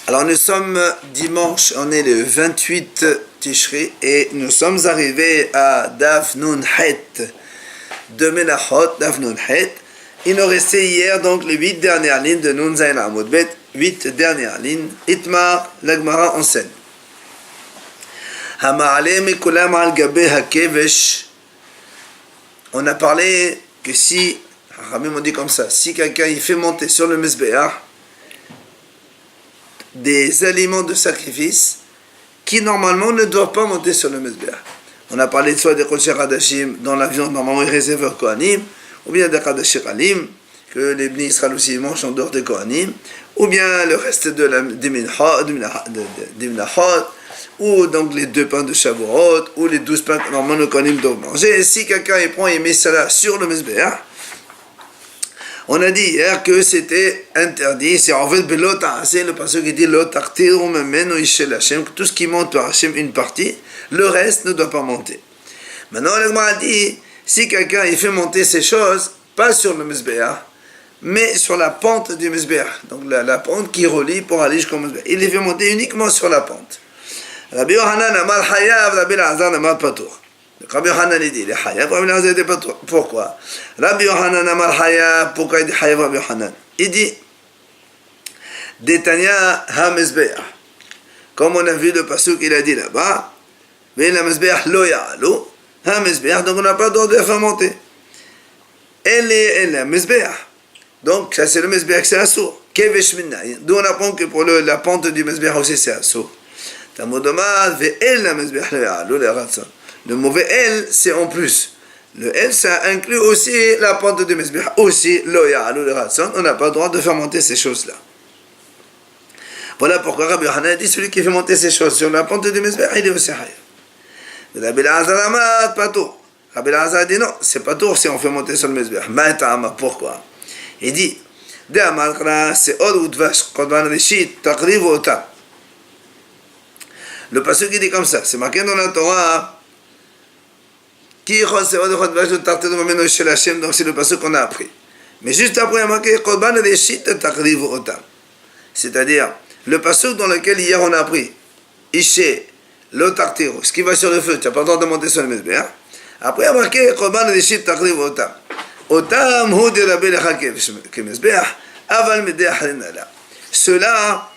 Alors nous sommes dimanche, on est le 28 Tishri et nous sommes arrivés à Daf Nun Het de Menachot, Daf Nun Het. Il nous restait hier donc les 8 dernières lignes de Nun Zayin Amud Bet, 8 dernières lignes. Itmar, l'Agmara enseigne. Hama'ale mikulam al gabe hakevesh. On a parlé que si, Ramim on dit comme ça, si quelqu'un il fait monter sur le Mizbeach des aliments de sacrifice qui normalement ne doivent pas monter sur le Mizbeach. On a parlé de soit des Kodesh Hadashim dont la viande normalement est réservée aux Kohanim, ou bien des Kodesh Halim que les Bnei Israël aussi mangent en dehors des Kohanim, ou bien le reste des Minachot, ou donc les 2 pains de Shavuot, ou les 12 pains que normalement les Kohanim doivent manger. Et si quelqu'un il prend et met cela sur le Mizbeach, on a dit hier que c'était interdit. C'est en fait c'est le passage qui dit que tout ce qui monte par Hachem une partie, le reste ne doit pas monter. Maintenant, le a dit si quelqu'un il fait monter ces choses, pas sur le Mizbeach, mais sur la pente du Mizbeach, donc la pente qui relie pour aller jusqu'au Mizbeach. Il les fait monter uniquement sur la pente. Rabbi Yohanan Amar Hayav, Rabbi Elazar Amar Patour. Rabbi Yohanan il dit, il est Hayav, Rabbi Elazar il dit Patour. Pourquoi? Rabbi Yohanan Amar Hayav, pourquoi il dit Hayav Rabbi Yohanan? Il dit, Detanya ha-Mizbeach. Comme on a vu le pasuk, il a dit là-bas, mais la Mizbeach lo ya'alu, ha-Mizbeach, donc on n'a pas le droit de faire monter. Elle est la Mizbeach. Donc ça c'est le Mizbeach, c'est assour. Kevesh minna. D'où on apprend que pour la pente du Mizbeach aussi c'est assour. Tamudoma ve'el la Mizbeach lo ya'alu le ratson. Le mauvais L, c'est en plus. Le L, ça inclut aussi la pente de Mizbeach. Aussi, lo ya'alu le ratson. On n'a pas le droit de faire monter ces choses-là. Voilà pourquoi Rabbi Yohanan dit celui qui fait monter ces choses sur la pente de Mizbeach, il est aussi haïf. Rabbi Elazar Amar Patour. Rabbi Elazar dit non, c'est pas tour si on fait monter sur le Mizbeach. Ma'ata'ama, pourquoi? Il dit, de Amalkra, c'est od ou dvash, kodvan rishit, taqrivu otam. Le passage qui dit comme ça, c'est marqué dans la Torah. Donc c'est le passage qu'on a appris. Mais juste après, il y a marqué c'est-à-dire le passage dans lequel hier on a appris Ishe, l'otartiro, ce qui va sur le feu, tu n'as pas le droit de monter sur le Mizbeach. Après, il y a marqué Korban Reshit Takriv Otam. Otam hu de Rabbi Lecha Kemizbeach, aval Medeach Renala. Cela,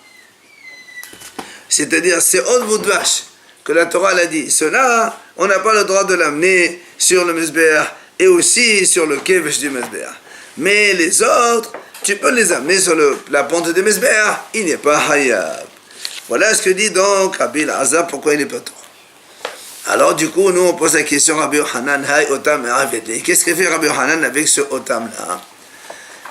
c'est-à-dire c'est Od Vudvash que la Torah l'a dit. Cela, on n'a pas le droit de l'amener sur le Mizbeach et aussi sur le Kevesh du Mizbeach. Mais les autres, tu peux les amener sur la pente du Mizbeach, il n'est pas Hayab. Voilà ce que dit donc Rabbi Elazar, pourquoi il n'est pas tort. Alors du coup, nous on pose la question Rabbi Yohanan, Hay Otam et qu'est-ce que fait Rabbi Yohanan avec ce Otam-là?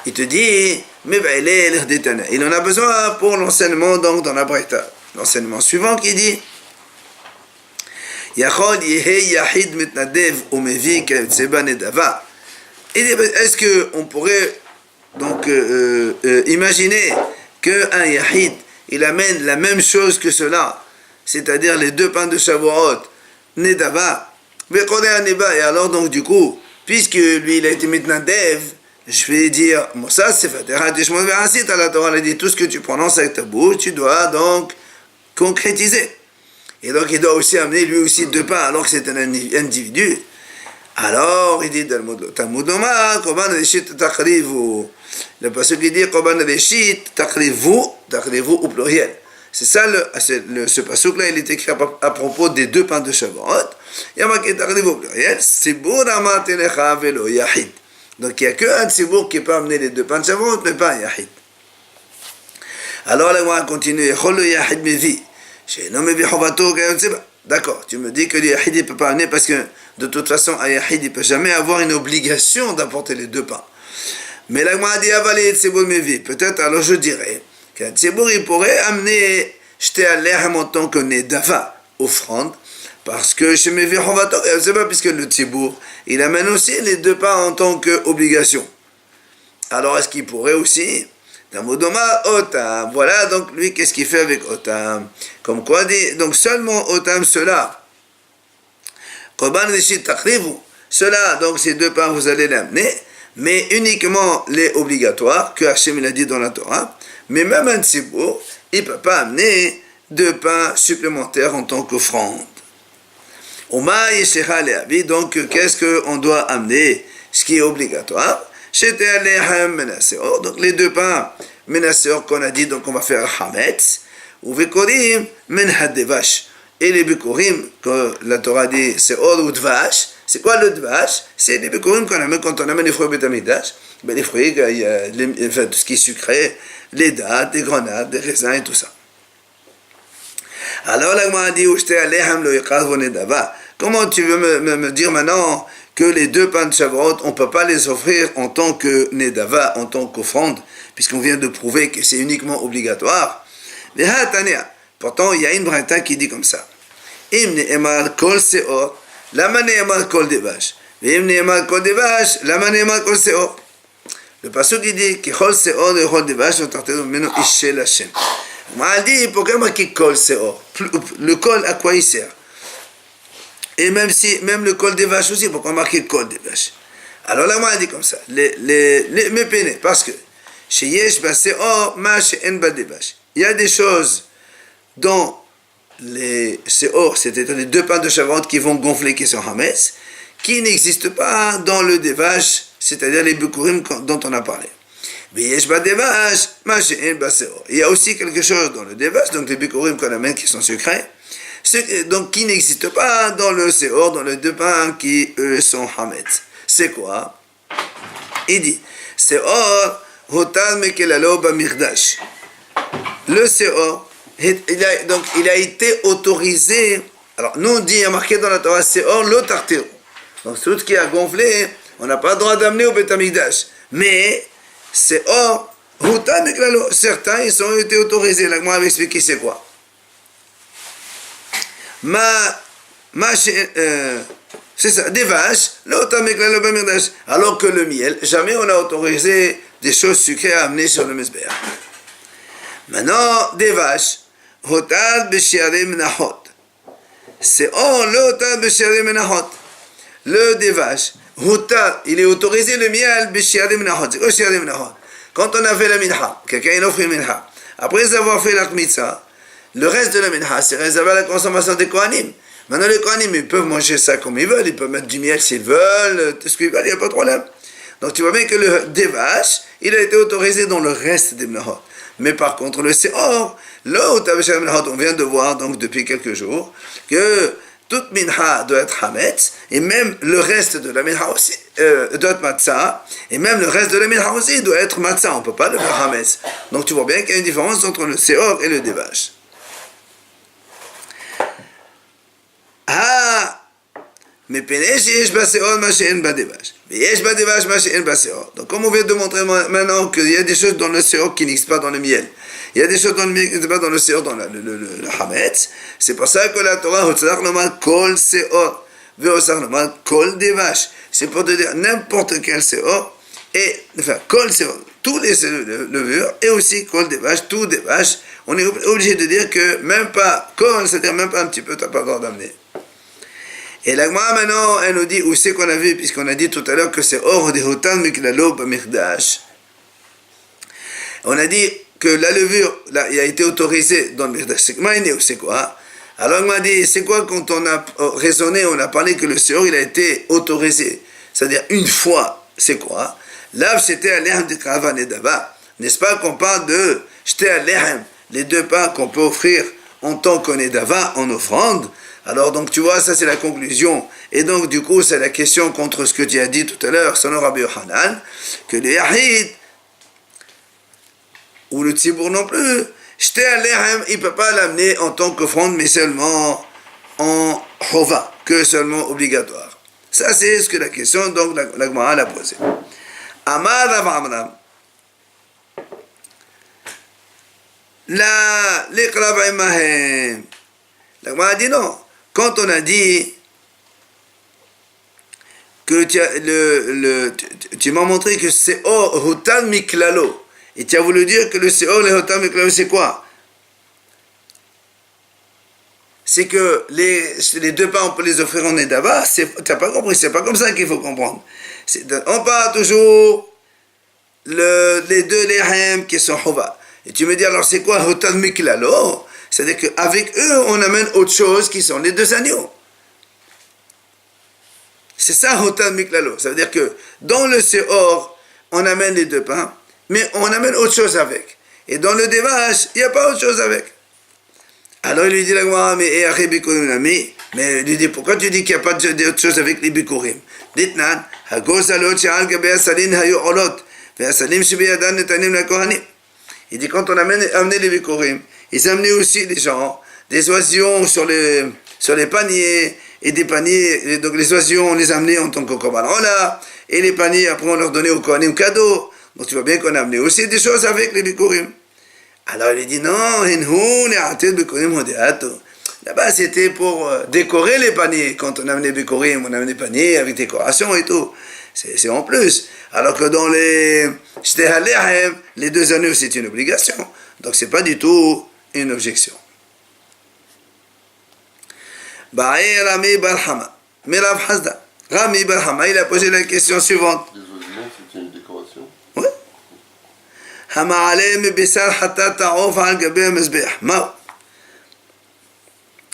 Il te dit, il en a besoin pour l'enseignement donc dans la Braïta. L'enseignement suivant qui dit, est-ce qu'on pourrait donc imaginer qu'un Yahid il amène la même chose que cela, c'est-à-dire les 2 pains de Shavuot, Nedava, et alors donc du coup, puisque lui il a été Mitnadev, je vais dire, ça c'est fait, la Torah a dit tout ce que tu prononces avec ta bouche, tu dois donc concrétiser. Et donc il doit aussi amener lui aussi 2 pains alors que c'est un individu. Alors il dit dans le Talmud, Korban Reshit Takrivu. Le passage qui dit Korban Reshit Takrivu au pluriel. C'est ça ce passage là, il est écrit à propos des 2 pains de Shavuot. Il y a marqué Takrivu au pluriel. Sibur Amat Elecha Velo Yahid. Donc il n'y a qu'un Sibur qui peut amener les 2 pains de Shavuot, mais pas un Yahid. Alors là on va continuer. Chol Yahid Mevi. D'accord, tu me dis que le Yahid ne peut pas amener parce que de toute façon un Yahid ne peut jamais avoir une obligation d'apporter les 2 pains. Mais là on a dit avaler Tzibur Mevi. Peut-être alors je dirais qu'un Tzibur il pourrait amener jeter à l'air en tant que Nedava, offrande, parce que chez Mevi Chovato, c'est pas puisque le Tzibur il amène aussi les 2 pains en tant qu'obligation. Alors est-ce qu'il pourrait aussi Tamudoma Otam. Voilà donc lui qu'est-ce qu'il fait avec Otam. Comme quoi dit, donc seulement Otam cela. Korban Reshit Takrivu. Cela, donc ces 2 pains vous allez l'amener. mais uniquement les obligatoires que Hachem a dit dans la Torah, mais même un tzibour il ne peut pas amener 2 pains supplémentaires en tant qu'offrande. Donc, qu'est-ce qu'on doit amener? Ce qui est obligatoire. Donc, les 2 pains menaceurs qu'on a dit, donc on va faire hametz. Ou vekorim men hadevash. Et les bikurim, que la Torah dit, c'est or ou dvash. C'est quoi le dvash? C'est les bikurim qu'on amène quand on amène les fruits au Beth Amikdash. Ben, les fruits, tout ce qui est sucré, les dattes, les grenades, les raisins et tout ça. Alors la Gemara dit, comment tu veux me dire maintenant que les 2 pains de Shavuot, on ne peut pas les offrir en tant que nedava, en tant qu'offrande, puisqu'on vient de prouver que c'est uniquement obligatoire. Pourtant, il y a une braïta qui dit comme ça. Im ne'emar kol seor, lama ne'emar kol devash. Im ne'emar kol devash, lama ne'emar kol seor. Le passage qui dit que kol seor et kol devash sont tartés meno ishel Hashem. On m'a dit, pourquoi il marqué kol seor? Le kol, à quoi il sert? Et même le kol devash aussi, pourquoi marqué kol devash? Alors là, on m'a dit comme ça. Me peine, parce que chez yesh ba seor, ma she'en ba devash. Il y a des choses dans les seor, c'est-à-dire les 2 pains de Shavuot qui vont gonfler, qui sont hametz, qui n'existent pas dans le devash, c'est-à-dire les bikurim dont on a parlé. Il y a aussi quelque chose dans le devash, donc les bikurim qu'on amène qui sont sucrés, donc qui n'existent pas dans le seor, dans les 2 pains qui eux sont hametz. C'est quoi? Il dit seor hotal mekelalo b'mirdash. Le seor, il a été autorisé. Alors, nous on dit, il y a marqué dans la Torah, seor lo tartero. Donc, tout ce qui a gonflé, on n'a pas le droit d'amener au Beth Amikdash. Mais, seor, huta meklalo. Certains, ils ont été autorisés. Là, moi, je vais expliquer c'est quoi. C'est ça, des vaches, lo huta meklalo b'mirdash. Alors que le miel, jamais on a autorisé des choses sucrées à amener sur le Mizbeach. Maintenant, des vaches, hotal b'shiarei menachot. C'est le hotal b'shiarei menachot. Le des vaches, hotal, il est autorisé le miel b'shiarei menachot. C'est quoi shiarei menachot? Quand on a fait la minha, quelqu'un il offre une minha. Après avoir fait la kmitza, le reste de la minha, c'est réservé à la consommation des kohanim. Maintenant, les kohanim, ils peuvent manger ça comme ils veulent, ils peuvent mettre du miel s'ils veulent, tout ce qu'ils veulent, il n'y a pas de problème. Donc tu vois bien que le des vaches, il a été autorisé dans le reste des menachot. Mais par contre, le seor, on vient de voir donc depuis quelques jours que toute minha doit être hametz, et même le reste de la minha aussi doit être matzah, et même le reste de la minha aussi doit être matzah. On ne peut pas le faire hametz. Donc tu vois bien qu'il y a une différence entre le seor et le devash. Mais donc comme on vient de montrer maintenant qu'il y a des choses dans le seor qui n'existent pas dans le miel, il y a des choses dans le miel qui n'existent pas dans le seor, dans le hametz, c'est pour ça que la Torah kol seor kol devash, c'est pour te dire n'importe quel seor, et enfin kol seor, tous les levures, et aussi kol devash, tout devash, on est obligé de dire que même pas kol, c'est-à-dire même pas un petit peu, tu n'as pas le droit d'amener. Et la Gemara maintenant, elle nous dit, où c'est qu'on a vu, puisqu'on a dit tout à l'heure que c'est hors de hotal miklalo b'mirdash. On a dit que la levure, là, il a été autorisé dans le mirdash. C'est quoi? Alors on m'a dit, c'est quoi quand on a raisonné, on a parlé que le seor, il a été autorisé. C'est-à-dire une fois, c'est quoi? Là, c'était à l'ehem de karavan et d'aba. N'est-ce pas qu'on parle de j'étais à l'ehem, les 2 pains qu'on peut offrir en tant qu'on est d'ava, en offrande. Alors donc tu vois, ça c'est la conclusion. Et donc du coup c'est la question contre ce que tu as dit tout à l'heure, selon Rabbi Yochanan, que le Yahid, ou le Tzibour non plus, j'étais à l'Ehem, il ne peut pas l'amener en tant qu'offrande, mais seulement en Chova, que seulement obligatoire. Ça c'est ce que la question, donc la Gemara l'a posée. Amar Rav Amram, la l'Iqra Mahem. La Gemara a dit non. Quand on a dit que tu m'as montré que c'est hotal miklalo, et tu as voulu dire que le seor le hotal miklalo c'est quoi? C'est que les 2 pains on peut les offrir en nedava, tu n'as pas compris, c'est pas comme ça qu'il faut comprendre. On parle toujours les 2 lehem qui sont chova. Et tu me dis, alors c'est quoi Hotan Miklalo? C'est-à-dire qu'avec eux, on amène autre chose qui sont les 2 agneaux. C'est ça, Hotan Miklalo. Ça veut dire que dans le Seor, on amène les 2 pains, mais on amène autre chose avec. Et dans le Devash, il n'y a pas autre chose avec. Alors il lui dit la Gemara, mais il lui dit, pourquoi tu dis qu'il n'y a pas d'autre chose avec les Bikurim? Dites-nan, il dit, quand on amené les Bikurim, ils amenaient aussi des gens, des oisillons sur les paniers, et des paniers, et donc les oisillons, on les amenait en tant que Korban Ola, et les paniers, après on leur donnait au Kohanim cadeau. Donc tu vois bien qu'on a amené aussi des choses avec les Bikurim. Alors il dit, non, là-bas c'était pour décorer les paniers. Quand on amenait les Bikurim, on amenait des paniers avec décoration et tout. C'est en plus. Alors que dans les les 2 agneaux, c'est une obligation. Donc c'est pas du tout une objection. Ba'ir Rami Barhama. Mirav Hazda. Rami Barhama, il a posé la question suivante. Les oisements, c'est une décoration. Oui. Hama alem bisar hatta ta'of al gabi mezbeh.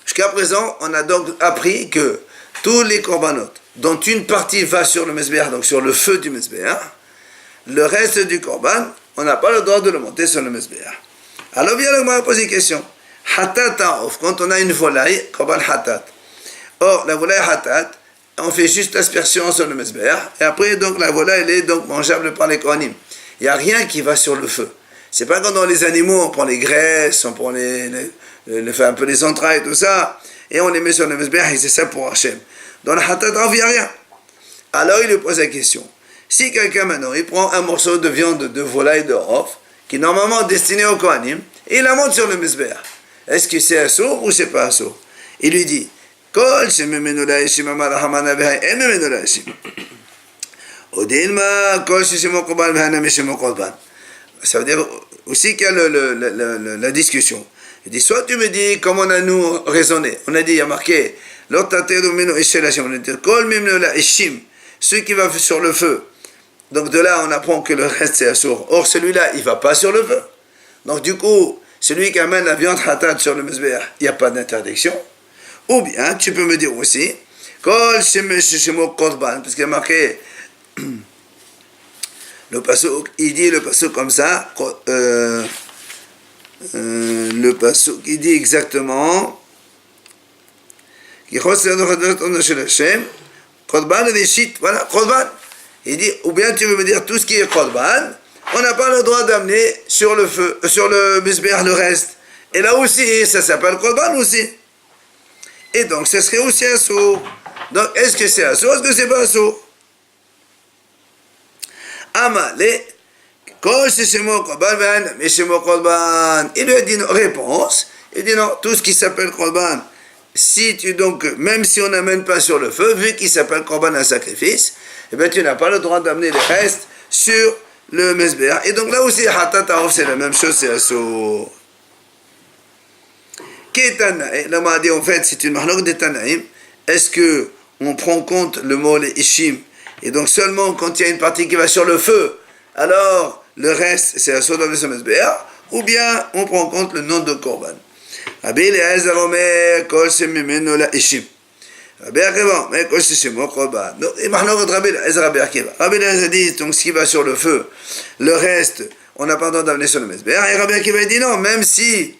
Jusqu'à présent, on a donc appris que tous les korbanot, dont une partie va sur le mezbeh, donc sur le feu du mezbeh, le reste du korban, on n'a pas le droit de le monter sur le mezbeh. Alors bien, on m'a posé une question. Hatat ta'of, quand on a une volaille, korban hatat. Or, la volaille hatat, on fait juste l'aspersion sur le mezbeh, et après, donc, la volaille, elle est donc mangeable par les kohanim. Il n'y a rien qui va sur le feu. C'est pas comme dans les animaux, on prend les graisses, on prend un peu les entrailles, tout ça, et on les met sur le mezbeh, et c'est ça pour Hachem. Dans le hatat, il n'y a rien. Alors, il lui pose la question. Si quelqu'un maintenant, il prend un morceau de viande de volaille de Hof, qui est normalement destiné au Kohanim, et il la monte sur le mezbeh, est-ce que c'est assour ou c'est pas assour? Il lui dit, Kol shememenu la'eshim amar Rahamana v'hay en memenu la'eshim. Odilma kol sheshemo korban v'hana meshemo korban. Ça veut dire aussi qu'il y a la discussion. Il dit, soit tu me dis, comme on a nous raisonné, on a dit, il y a marqué, l'otateru menu eshel Hashem, on a dit, kol memenu la'eshim, ceux qui vont sur le feu. Donc de là, on apprend que le reste c'est assour. Or, celui-là, il ne va pas sur le feu. Donc du coup, celui qui amène la viande hatat sur le mezbeh, il n'y a pas d'interdiction. Ou bien, tu peux me dire aussi, Kol shemo korban, parce qu'il y a marqué, le pasuk, il dit le pasuk comme ça, le pasuk, il dit exactement, korban et shit, voilà, korban. Il dit, ou bien tu veux me dire tout ce qui est korban, on n'a pas le droit d'amener sur le feu, sur le mezbeh le reste. Et là aussi, ça s'appelle korban aussi. Et donc, ce serait aussi assour. Donc, est-ce que c'est assour, est-ce que c'est pas assour? Amale, kol sheshemo korban v'han meshemo korban. Il lui a dit une réponse. Il dit non, tout ce qui s'appelle korban, si tu donc, même si on n'amène pas sur le feu, vu qu'il s'appelle korban un sacrifice, eh bien tu n'as pas le droit d'amener les restes sur le mezbeh. Et donc là aussi, hatat ta'of, c'est la même chose, c'est assour. Là, on m'a dit en fait, c'est une mahlok de Tanaïm. Est-ce que on prend compte le mot les ishim, et donc seulement quand il y a une partie qui va sur le feu, alors le reste c'est assour dans le mezbeh, ou bien on prend compte le nom de korban. Rabbi Eliezer Omer kol shemimenu la ishim. Rabbi Akiva mais kol sheshemo korban. Donc il mahlok de Rabbi Eliezer, Rabbi Akiva. Rabbi Eliezer dit donc ce qui va sur le feu, le reste on n'a pas le droit d'amener sur le mezbeh. Et Rabbi Akiva dit non, même si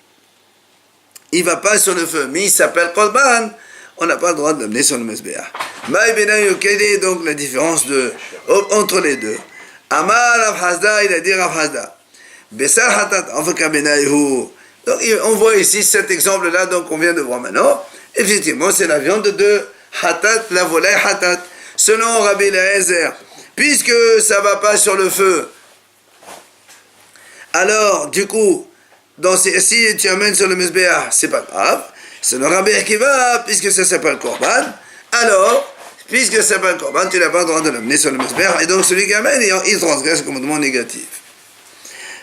il ne va pas sur le feu, mais il s'appelle korban, on n'a pas le droit de l'amener sur le mezbeh. Quelle est donc la différence entre les deux? Amar Rav Hazda, il a dit Rav Hazda. Besar hatat, donc on voit ici cet exemple-là, donc on vient de voir maintenant. Effectivement, c'est la viande de hatat, la volaille hatat. Selon Rabbi Eliezer, puisque ça ne va pas sur le feu, alors du coup, donc si tu amènes sur le mezbeh, c'est pas grave. C'est le Rabbi Akiva, puisque ça s'appelle korban. Alors, puisque ça s'appelle korban, tu n'as pas le droit de l'amener sur le mezbeh. Et donc celui qui amène, il transgresse le commandement négatif.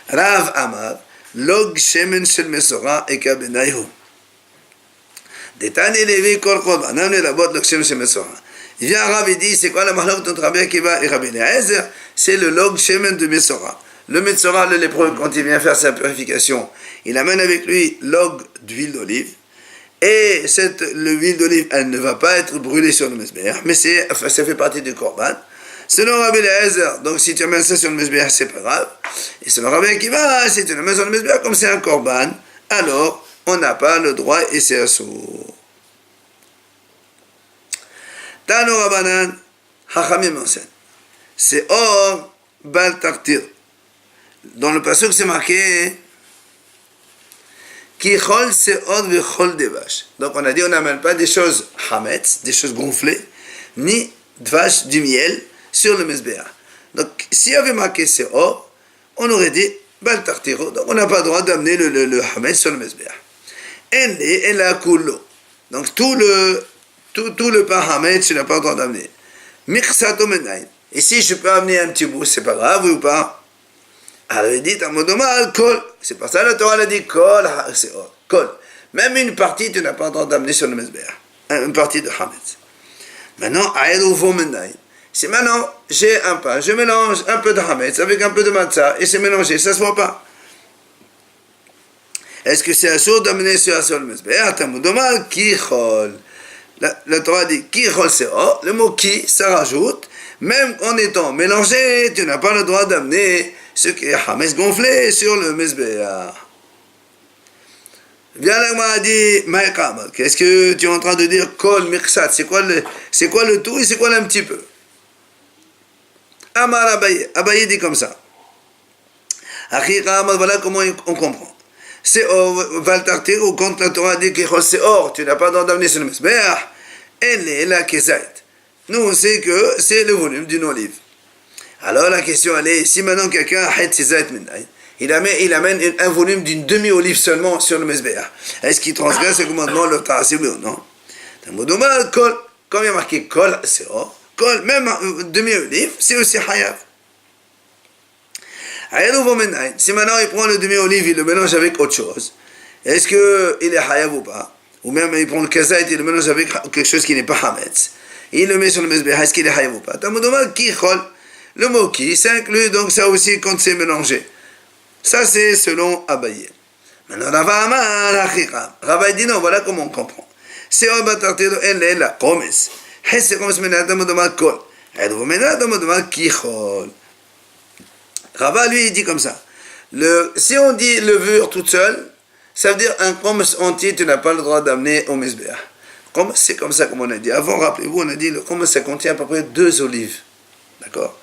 Rav Amar, log shemen shel mesora eka benayhu. Detani levi kol korban, amenez la botte log shemen shel mesora. Il vient Rav et dit, c'est quoi la mahlok entre Rabbi Akiva et Rabbi Eliezer? C'est le log shemen de mesora. Le Metzora, le lépreux, quand il vient faire sa purification, il amène avec lui l'og d'huile d'olive. Et l'huile d'olive, elle ne va pas être brûlée sur le Mezbeach, mais ça fait partie du Korban. Selon Rabbi Eliezer, donc si tu amènes ça sur le Mezbeach, c'est pas grave. Et selon Rabbi Akiva, si tu le mets sur le Mezbeach, comme c'est un Korban, alors on n'a pas le droit et c'est assourd. Tano Rabbanan, Hachamim enseigne. C'est or bal tartir. Dans le passage, c'est marqué Ki chol se'od v'chol devash. Donc on a dit on n'amène pas des choses hametz, des choses gonflées, ni dvash, du miel, sur le Mezbeach. Donc s'il y avait marqué se'or, on aurait dit bal tartiro. Donc on n'a pas le droit d'amener le hametz sur le Mezbeach. En la kullo. Donc tout le pain hametz, tu n'as pas le droit d'amener. Michsato menayin. Et si je peux amener un petit bout, c'est pas grave, oui ou pas? Alors il dit, kol. C'est pour ça que la Torah a dit kol, c'est kol. Même une partie, tu n'as pas le droit d'amener sur le Mezbeach. Une partie de hametz. Maintenant, c'est maintenant, j'ai un pain, je mélange un peu de hametz avec un peu de matzah, et c'est mélangé, ça ne se voit pas. Est-ce que c'est assourd d'amener sur le Mezbeach? Tamudomar, ki chol. La Torah dit ki chol se'or, le mot ki, ça rajoute, même en étant mélangé, tu n'as pas le droit d'amener ce qui est hametz gonflé sur le Mezbeach. Viens là, m'a dit, Maïkam, qu'est-ce que tu es en train de dire kol miksat? C'est quoi le tout et c'est quoi l'un petit peu? Amar Abaye, Abaye dit comme ça. Achikam, voilà comment on comprend. C'est Valtartir ou quand la Torah dit que c'est or, tu n'as pas le droit d'amener sur le Mezbeach, elle est la kezait. Nous, on sait que c'est le volume d'une olive. Alors la question, elle est, si maintenant quelqu'un a ses zait minay, il amène un volume d'une demi-olive seulement sur le Mezbeach, est-ce qu'il transgresse le commandement de l'Otarasib ou non? Kol, comme il y a marqué kol, c'est or, kol, même demi-olive, c'est aussi hayav. Si maintenant il prend le demi-olive, il le mélange avec autre chose, est-ce qu'il est hayav ou pas? Ou même il prend le kazait, il le mélange avec quelque chose qui n'est pas hametz, il le met sur le Mezbeach, est-ce qu'il est hayav ou pas? Ki chol. Le mot qui, ça inclut donc ça aussi quand c'est mélangé. Ça c'est selon Abaye. Maintenant, Rava dit non, voilà comment on comprend. C'est Obatartiro en la komes. C'est comme se menait dans kol. Et vous menez dans kichol. Rava lui dit comme ça. Si on dit levure toute seule, ça veut dire un komes entier, tu n'as pas le droit d'amener au Mezbeach. Komes, c'est comme ça comme on a dit. Avant, rappelez-vous, on a dit le komes, ça contient à peu près 2 olives. D'accord?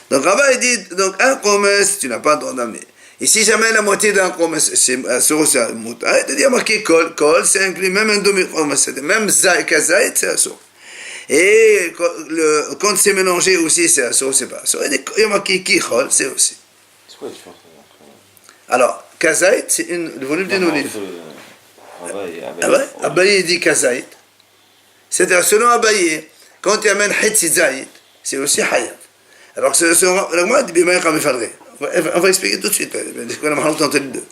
Donc Rava dit, donc un komes, tu n'as pas le droit d'amener. Et si jamais la moitié d'un komes, c'est un mouta, c'est-à-dire marqué kol, kol, c'est inclus même un demi-komes, même kazait, c'est assourd. Et quand c'est mélangé aussi, c'est assourd, c'est pas assourd. Il y a marqué kichol, c'est aussi. C'est quoi la différence? Alors, kazait, c'est le volume d'une olive. Abaye dit kazait. C'est-à-dire, selon Abaye, quand tu amènes hetzizait, c'est aussi hayab. Alors, on va expliquer tout de suite. Entre les deux.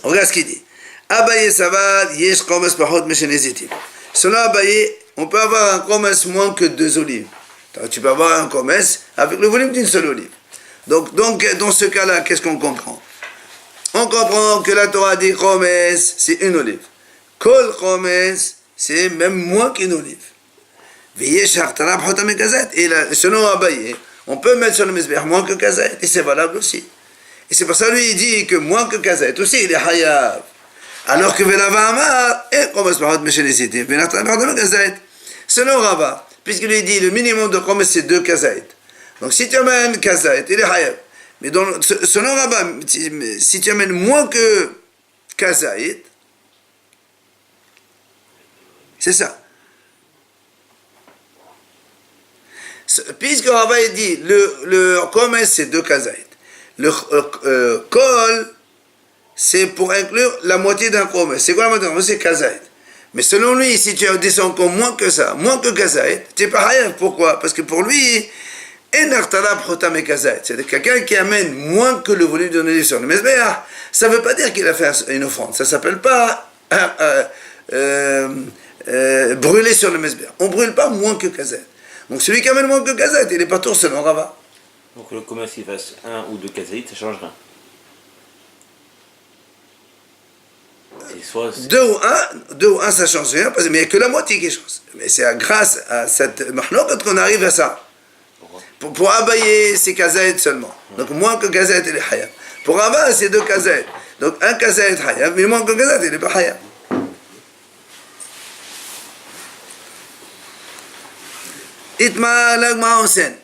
Regarde ce qu'il dit. Abaye Savad, yesh komes pachot meshenezitim. Selon Abaye, on peut avoir un komes moins que 2 olives. Donc, tu peux avoir un komes avec le volume d'une seule olive. Donc, dans ce cas-là, qu'est-ce qu'on comprend? On comprend que la Torah dit komes, c'est une olive. Kol komes, c'est même moins qu'une olive. Et selon Abaye, on peut mettre sur le Mezbeach moins que kazait, et c'est valable aussi. Et c'est pour ça lui il dit que moins que kazait aussi, il est hayav. Alors que Velava Amar, selon Rava, puisqu'il lui dit le minimum de komes c'est 2 kazait. Donc si tu amènes kazait, il est hayav. Mais selon Rava, si tu amènes moins que kazait, c'est ça. Puisque Rava dit le komes c'est 2 kazait, le kol c'est pour inclure la moitié d'un komes. C'est quoi la moitié d'un komes? C'est kazait. Mais selon lui, si tu descends encore moins que ça, moins que kazait, tu n'es pas hayav. Pourquoi? Parce que pour lui, c'est quelqu'un qui amène moins que le volume d'une olive sur le Mezbeach, ça ne veut pas dire qu'il a fait une offrande. Ça ne s'appelle pas brûler sur le Mezbeach. On ne brûle pas moins que kazait. Donc celui qui amène moins que kazait, il n'est pas tour selon Rava. Donc le commerce qu'il fasse 1 ou 2 kazaït, ça change rien. C'est soit... 2 ou 1, ça change rien, mais il n'y a que la moitié qui change. Mais c'est grâce à cette mahlokat qu'on arrive à ça. Pour Abaye, c'est kazaït seulement. Donc moins que kazaït, il est hayab. Pour Abba, c'est 2 kazaït. Donc un kazaït hayab, mais moins que kazaït, il n'est pas hayab. Itma l'agma onsen.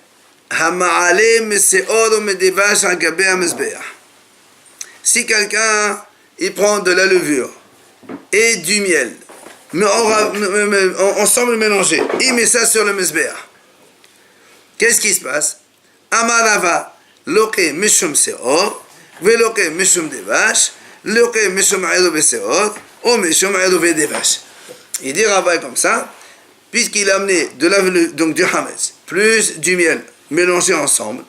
Hama'ale meseor ou medevash al gabe hamezbeah. Si quelqu'un il prend de la levure et du miel, mais ensemble mélangés, il met ça sur le mezbeah. Qu'est-ce qui se passe? Amarava loke mishum seor, veloke mishum devash, loke mishum aïdove seor, ou mishum aïdove devash. Il dit Rava comme ça, puisqu'il a amené de la levure, donc du hametz, plus du miel mélangés ensemble,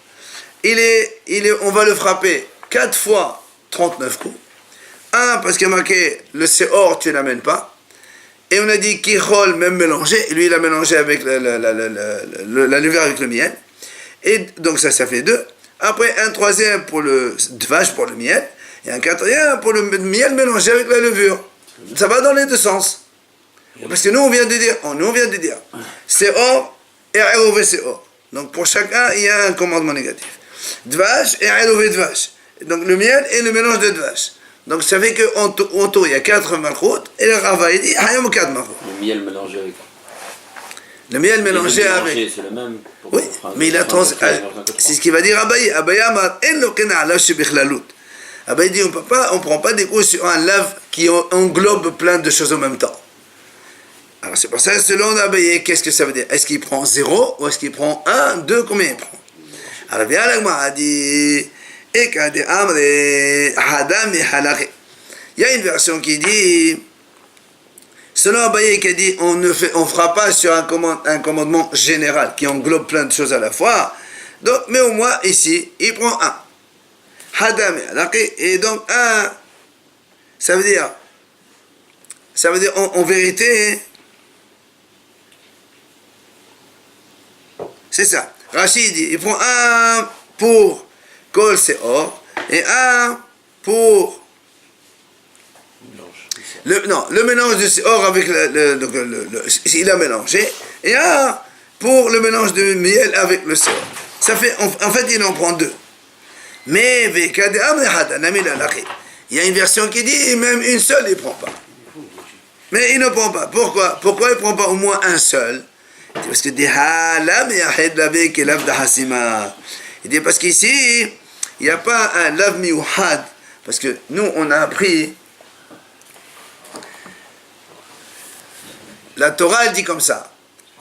on va le frapper 4 fois 39 coups. Un, parce qu'il y a marqué le seor, tu n'amènes pas. Et on a dit kichol, même mélangé. Et lui, il a mélangé avec la levure avec le miel. Et donc ça fait 2. Après, un troisième pour le dvash, pour le miel. Et un quatrième pour le miel mélangé avec la levure. Ça va dans les 2 sens. Parce que nous, on vient de dire seor et aérové seor. Donc pour chacun, il y a un commandement négatif. Dvash et aérové dvash. Donc le miel et le mélange de dvash. Donc ça fait qu'en tout, il y a 4 malchoutes, et le Rava il dit, il y a 4 malchoutes. Le miel mélangé avec... Le miel mélangé avec... C'est le même. Oui, mais il a c'est ce qu'il va dire Abaye. Abaye Amar, en lo kena alav shebichlalut. Abaye dit, on ne prend pas des coups sur un lave qui englobe plein de choses en même temps. Alors c'est pour ça, selon Abaye, qu'est-ce que ça veut dire? Est-ce qu'il prend 0 ou est-ce qu'il prend 1, 2, combien il prend? Alors bien l'Agma a dit... Il y a une version qui dit, selon Abaye qui a dit, on ne fera pas sur un commandement général qui englobe plein de choses à la fois. Donc, mais au moins ici, il prend 1. Et donc 1, ça veut dire en vérité, c'est ça. Rachid dit, il prend 1 pour Kol Seor et 1 pour le mélange de Seor avec il a mélangé, et 1 pour le mélange de miel avec le Seor. Ça fait, en fait, il en prend 2. Mais il y a une version qui dit même une seule il ne prend pas. Mais il ne prend pas. Pourquoi il ne prend pas au moins un seul? Parce que il dit parce qu'ici il n'y a pas un lav miouhad, parce que nous on a appris, la Torah elle dit comme ça,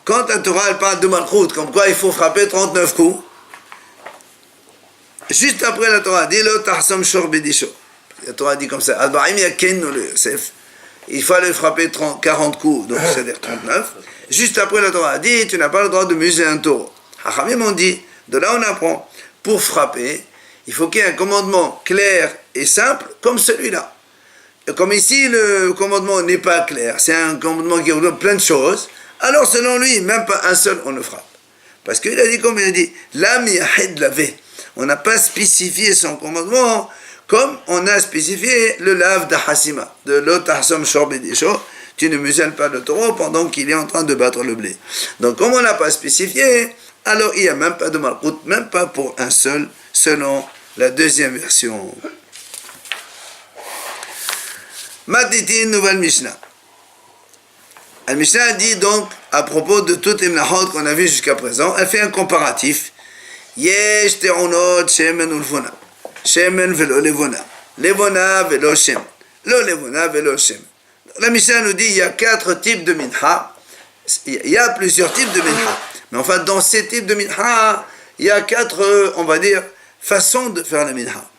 quand la Torah elle parle de malchout, comme quoi il faut frapper 39 coups, juste après la Torah dit lo tahsam shor bedisho, la Torah dit comme ça, al-ba'im yaken le Yosef, il fallait frapper 40 coups, donc c'est-à-dire 39, juste après la Torah dit tu n'as pas le droit de museler un taureau. Hachamim on dit, de là on apprend, pour frapper, il faut qu'il y ait un commandement clair et simple comme celui-là. Et comme ici, le commandement n'est pas clair, c'est un commandement qui englobe plein de choses, alors selon lui, même pas un seul, on le frappe. Parce qu'il a dit, comme il a dit, l'âme yahid lavé. On n'a pas spécifié son commandement comme on a spécifié le lave d'Ahasima, de l'otahsam shorbedisho. Tu ne muselles pas le taureau pendant qu'il est en train de battre le blé. Donc, comme on n'a pas spécifié, alors il n'y a même pas de malchout, même pas pour un seul, selon la deuxième version. Matiti, nouvelle Mishnah. La Mishnah dit donc, à propos de toutes les mnachot qu'on a vues jusqu'à présent, elle fait un comparatif. Yesh te'onot shemen ulfona. Shemen velo levona. Levona velo shem. Lo levona velo shem. La Mishnah nous dit, il y a 4 types de mincha. Il y a plusieurs types de mincha. Mais enfin, dans ces types de mincha, il y a 4, on va dire, façons de faire la mincha.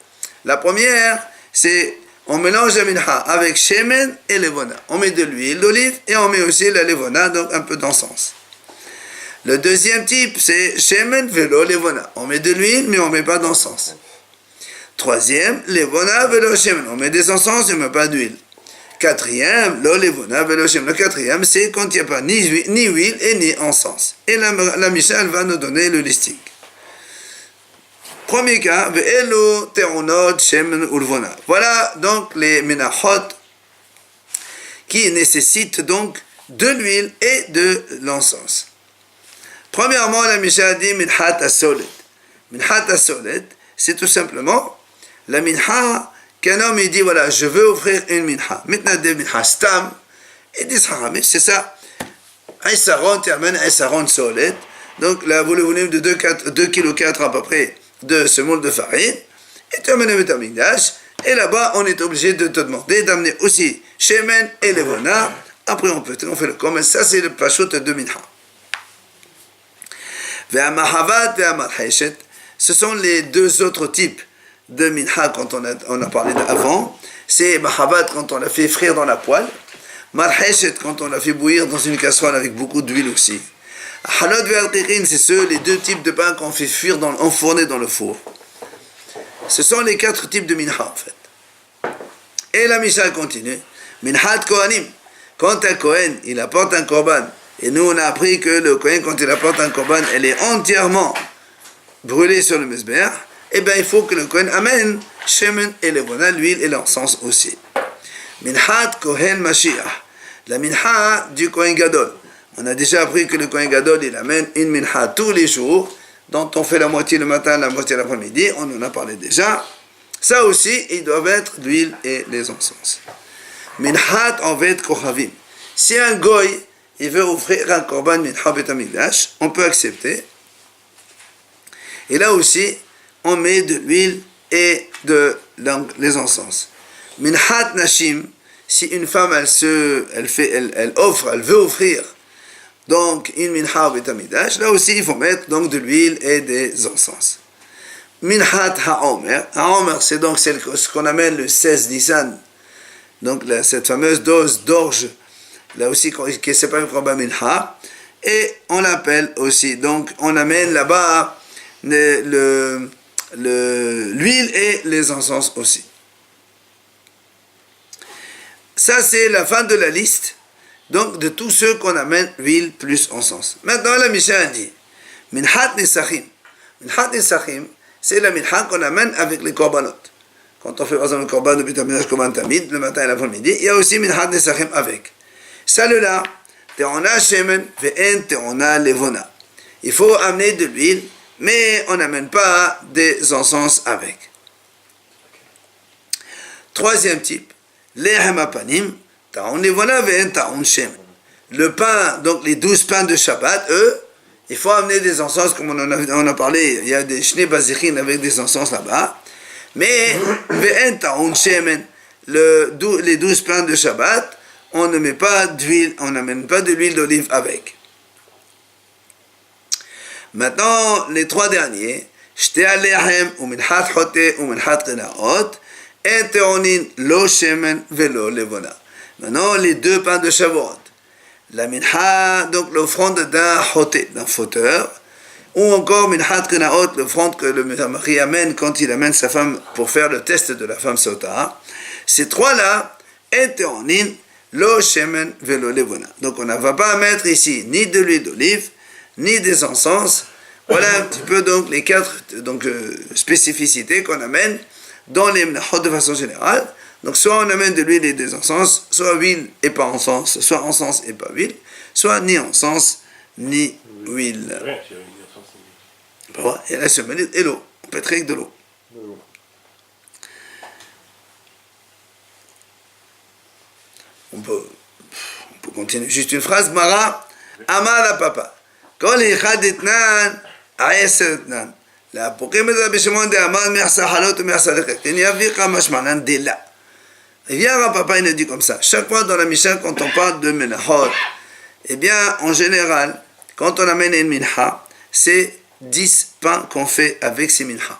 La première, c'est on mélange la mincha avec shemen et levona. On met de l'huile d'olive et on met aussi la levona, donc un peu d'encens. Le deuxième type, c'est shemen velo levona. On met de l'huile, mais on ne met pas d'encens. Troisième, levona velo shemen. On met des encens, mais on ne met pas d'huile. Quatrième, lo levona velo shemen. Le quatrième, c'est quand il n'y a pas ni huile et ni encens. Et la Mishnah, elle va nous donner le listing. Premier cas, ve'elu te'unot shemen ulvona. Voilà donc les menachot qui nécessitent donc de l'huile et de l'encens. Premièrement, la Mishnah dit minhat asolet. Minhat asolet, c'est tout simplement la minha qu'un homme il dit voilà, je veux offrir une minha. Maintenant, des minha stam, et des haramim, c'est ça. Aïsaron, tu amènes aïsaron solet. Donc là, vous le volume de 2,4 kg à peu près de semoule de farine, et tu amènes un métamigdash, et là-bas, on est obligé de te demander d'amener aussi shemen et levona. Après, on fait le commerce. Ça, c'est le pashut de minha. Ve'amahavat ve'amarheshet, ce sont les deux autres types de minha quand on a parlé avant. C'est mahavat quand on l'a fait frire dans la poêle, marheshet quand on l'a fait bouillir dans une casserole avec beaucoup d'huile aussi. Halot ve'alqiqin, c'est les deux types de pain qu'on fait fuir enfourner dans le four. Ce sont les 4 types de minha en fait. Et la Mishnah continue. Minhat kohanim, quand un kohen il apporte un korban, et nous on a appris que le kohen quand il apporte un korban, elle est entièrement brûlée sur le mesber, et bien il faut que le kohen amène shemen et levona, l'huile et l'encens aussi. Minhat kohen mashiach, la minha du kohen gadol. On a déjà appris que le kohen gadol il amène une minha tous les jours, dont on fait la moitié le matin, la moitié l'après-midi, on en a parlé déjà. Ça aussi, ils doivent être l'huile et les encens. Minhat envet kohavim. Si un goy, il veut offrir un korban minha betamigdash, on peut accepter. Et là aussi, on met de l'huile et les encens. Minhat nashim, si une femme, elle veut offrir donc une minha betamigdash, là aussi, il faut mettre donc de l'huile et des encens. Minhat ha'omer. Ha'omer, c'est donc ce qu'on amène le 16 Nissan. Donc cette fameuse dose d'orge, là aussi, qui c'est pas une korban minha. Et on l'appelle aussi, donc on amène là-bas l'huile et les encens aussi. Ça, c'est la fin de la liste, donc de tous ceux qu'on amène huile plus encens. Maintenant, la Mishnah dit, minhat nesachim. Minhat nesachim, c'est la minha qu'on amène avec les korbanot. Quand on fait par exemple le korban de betamigdash comme un tamid, le matin et l'après-midi, il y a aussi minhat nesachim avec. Celle-là, te'ona shemen ve'en te'ona levona. Il faut amener de l'huile, mais on n'amène pas des encens avec. Troisième type, lehem apanim, ta'on levona ve'en ta'on shemen. Le pain, donc les 12 pains de Shabbat, eux, il faut amener des encens, comme on a parlé, il y a des shnei bazichin avec des encens là-bas. Mais, ve'en ta'on shemen, les 12 pains de Shabbat, on ne met pas d'huile, on n'amène pas de l'huile d'olive avec. Maintenant, les 3 derniers, shte alehem, uminhat chote, uminhat kenaot, et te'onin lo shemen velo levona. Maintenant, les 2 pains de Shavuot. La minha, donc l'offrande d'un choté, d'un fauteur, ou encore minhat kenaot, l'offrande que le mari amène quand il amène sa femme pour faire le test de la femme sota. Ces 3-là, et te'onin lo shemen velo levona. Donc on ne va pas mettre ici ni de l'huile d'olive, ni des encens. Voilà un petit peu donc les 4 spécificités qu'on amène dans les menachot de façon générale. Donc soit on amène de l'huile et des encens, soit huile et pas encens, soit encens et pas huile, soit ni encens ni huile. Voilà, et la semaine et l'eau. On peut être avec de l'eau. On peut continuer. Juste une phrase. Mara, Amar la papa. Kol echad etnan, aeser etnan. La pokem et la beshemon de Amar, mersa halot ou mersa leket. Il y a vu comme mashmanan de là. Il vient un papa, il nous dit comme ça. Chaque fois dans la Mishnah, quand on parle de menachot, eh bien, en général, quand on amène une minha, c'est 10 pains qu'on fait avec ces minha.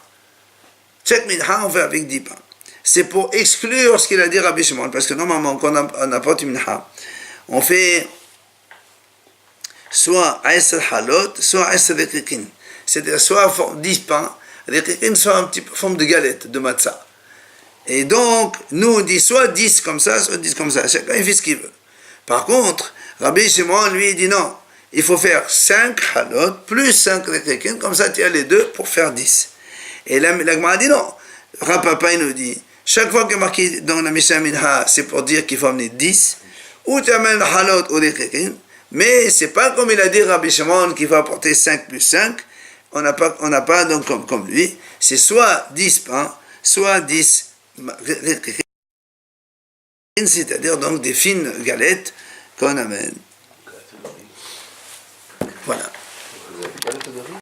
Chaque minha, on fait avec 10 pains. C'est pour exclure ce qu'il a dit Rabbi Shimon, parce que normalement, quand on apporte une minha, on fait soit aïsel halot, soit aïsel rekikin. C'est-à-dire soit 10 pains, rekikin, soit un petit peu forme de galette, de matzah. Et donc, nous on dit soit 10 comme ça, soit 10 comme ça. Chacun il fait ce qu'il veut. Par contre, Rabbi Shimon, lui, il dit non. Il faut faire 5 halot plus 5 rekikin, comme ça tu as les deux pour faire 10. Et la Gemara dit non. Rapapa, il nous dit, chaque fois que marqué dans la Mishnah Minha, c'est pour dire qu'il faut amener 10, ou tu amènes halot ou les kekin, mais c'est pas comme il a dit Rabbi Shimon qu'il faut apporter 5 plus 5, on n'a pas donc comme lui, c'est soit 10 pains, soit 10 c'est-à-dire donc des fines galettes qu'on amène. Voilà. Vous avez pas la théorie?